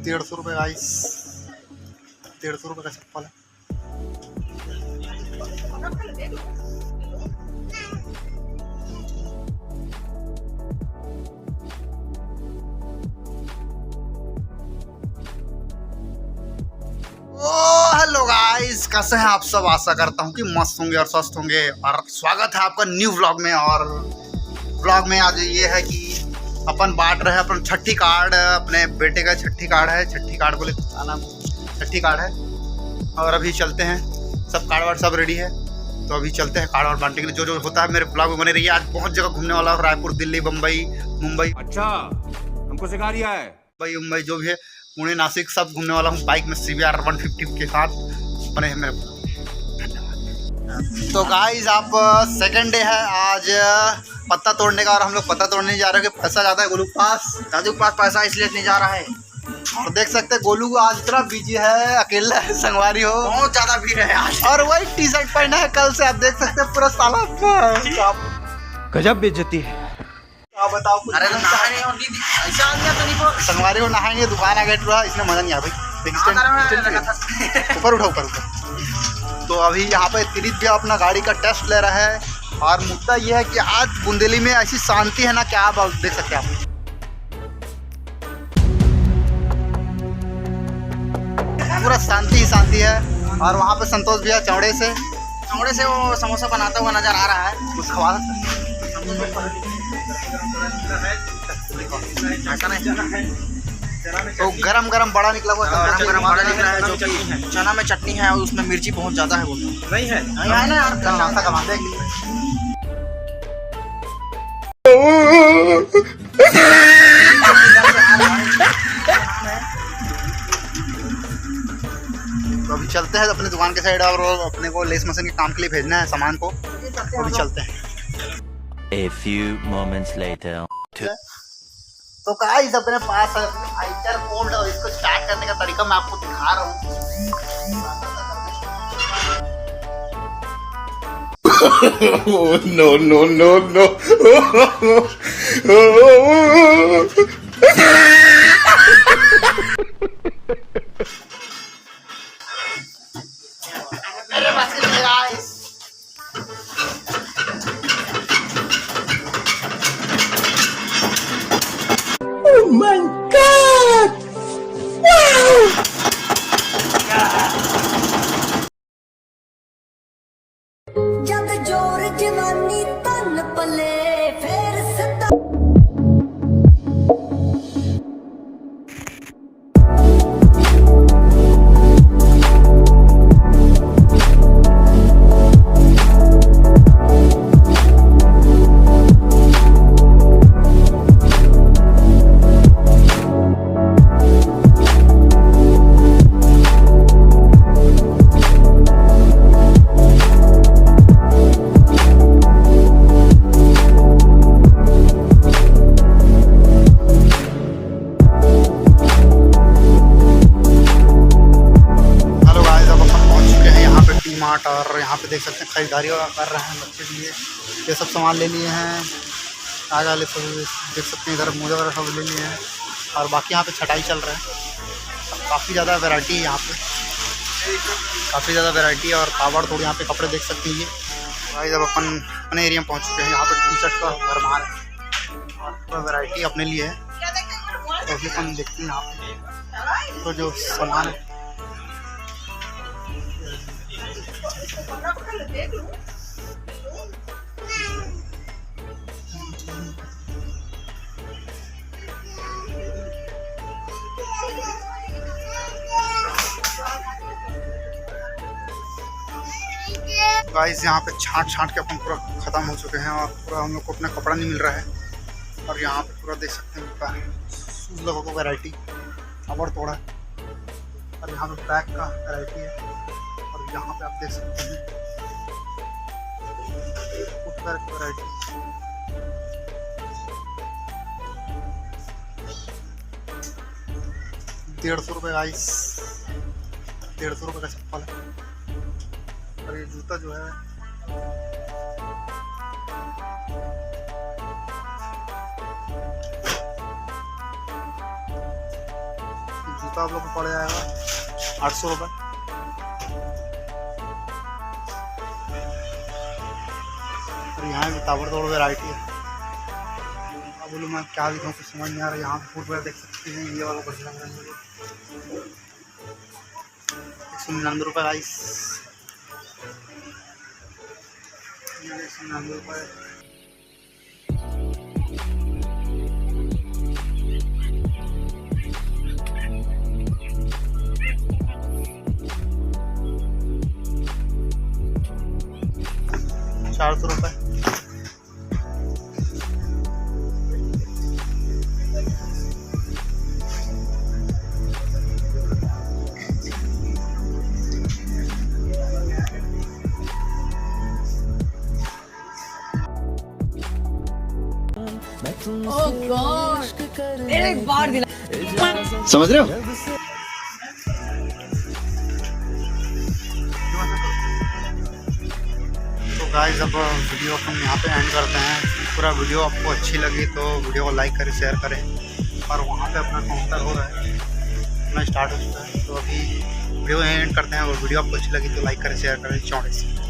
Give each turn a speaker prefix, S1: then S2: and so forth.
S1: 150 रुपये गाइस, 150 रुपये का चप्पल है। हेलो गाइस, कैसे हैं आप सब। आशा करता हूं कि मस्त होंगे और स्वस्थ होंगे, और स्वागत है आपका न्यू व्लॉग में। और व्लॉग में आज ये है कि अपन बांट रहे हैं अपन छठी कार्ड, अपने बेटे का छठी कार्ड है। छठी कार्ड बोले आना, छठी कार्ड है। और अभी चलते हैं, सब कार्ड वार्ड सब रेडी है, तो अभी चलते हैं कार्ड वार्ड बांटने के लिए। जो जो होता है मेरे ब्लॉग में बने रहिए। आज बहुत जगह घूमने वाला, रायपुर, दिल्ली, बम्बई, मुंबई।
S2: अच्छा, हमको सिखा रिया है।
S1: मुंबई जो भी है, पुणे, नासिक, सब घूमने वाला हूँ बाइक में CBR 150 के साथ। बने हैं मेरे। तो गाइस, आप सेकंड डे है आज पत्ता तोड़ने का, और हम लोग पत्ता तोड़ने नहीं जा रहे हैं कि पैसा ज़्यादा है गोलू के पास। दादू के पास पैसा इसलिए नहीं जा रहा है। और देख सकते हैं गोलू आज इतना बिजी है, अकेला है, संगवारी हो, बहुत ज़्यादा भीड़ है आज। और वही टी-शर्ट पहना है कल से, आप देख सकते हैं पूरा साला।
S2: गजब बेइज्जती है।
S1: बताओ कुछ।
S3: अरे नहाने और नहीं ऐसा आ गया तो नहीं पड़ा।
S1: संगवारी को नहाएंगे, दुकान आ गया पूरा, इसमें मजा नहीं आया भाई। ऊपर उठा, ऊपर ऊपर। तो अभी यहाँ पे तिरित भी अपना गाड़ी का टेस्ट ले रहा है। और मुद्दा ये है कि आज बुंदेली में ऐसी शांति है ना, क्या आप देख सकते हैं आप। पूरा शांति ही शांति है। और वहाँ पे संतोष भैया चौड़े से वो समोसा बनाता हुआ नजर आ रहा है। कुछ खवा तो गरम गरम बड़ा निकला हुआ,
S3: गरम बड़ा निकला है, जो कि चना में चटनी है और उसमें मिर्ची बहुत ज्यादा है। बोलते नहीं है, नहीं है ना यार,
S1: चल नाश्ता कमा दे। तो अभी चलते हैं अपनी दुकान के साइड, और अपने को लेस मशीन के काम के लिए भेजना है सामान को। तो अभी चलते हैं।
S4: A few moments later.
S1: तो गाइस, अपने पास आइटर फोल्ड, और इसको स्टार्ट करने का तरीका मैं आपको दिखा रहा हूँ।
S2: No, no, no, no.
S4: Oh my God! Wow!
S5: जब जोर जवानी तन पले फिर सदा।
S1: और यहाँ पे देख सकते हैं खरीदारी कर रहे हैं बच्चे के लिए। ये सब सामान ले लिए हैं, आगे वाले सब देख सकते हैं, इधर मोजा वगैरह सब ले लिए हैं। और बाकी यहाँ पे छटाई चल रहा है। काफ़ी ज़्यादा वैरायटी है यहाँ पे, काफ़ी ज़्यादा वैरायटी है। और ताबड़ तोड़ यहाँ पे कपड़े देख सकते हैं। ये भाई जब अपन अपने एरिया में पहुँच चुके हैं, यहाँ पर टी-शर्ट का भरमार है और पूरा वैरायटी अपने लिए है। तो अभी अपन देखते हैं यहाँ पे तो जो सामान है। गाइस, यहाँ पे छांट के अपन पूरा ख़त्म हो चुके हैं, और पूरा हम लोग को अपना कपड़ा नहीं मिल रहा है। और यहाँ पे पूरा देख सकते हैं शूज़ लोगों को वैरायटी खबर तोड़ा है। और यहाँ पे बैग का वैरायटी है। और यहाँ पे आप देख सकते हैं फुटवेयर की वैरायटी। ₹150 गाइस, ₹150 का चप्पल है। और ये जूता जो है जूता आप लोग को पड़ जाएगा 800 रुपये। और यहाँ भी ताबड़तोड़ वैरायटी है। अब बोलूँ मैं क्या दिखाऊँ, कुछ समझ नहीं आ रहा। यहाँ पे फुटवेयर देख सकते हैं, ये वाला बढ़िया लग रहा है मुझे। 199 रुपये राइस, 199 रुपये। ₹400।
S6: एक बार दिला
S2: समझ रहे हो?
S1: तो गाइस अब वीडियो हम यहाँ पे एंड करते हैं। पूरा वीडियो आपको अच्छी लगी तो वीडियो को लाइक करें, शेयर करें। और वहाँ पे अपना काउंटर हो रहा है, अपना स्टार्ट हो चुका है। तो अभी वीडियो एंड करते हैं। और वीडियो आपको अच्छी लगी तो लाइक करें, शेयर करें। चौड़े से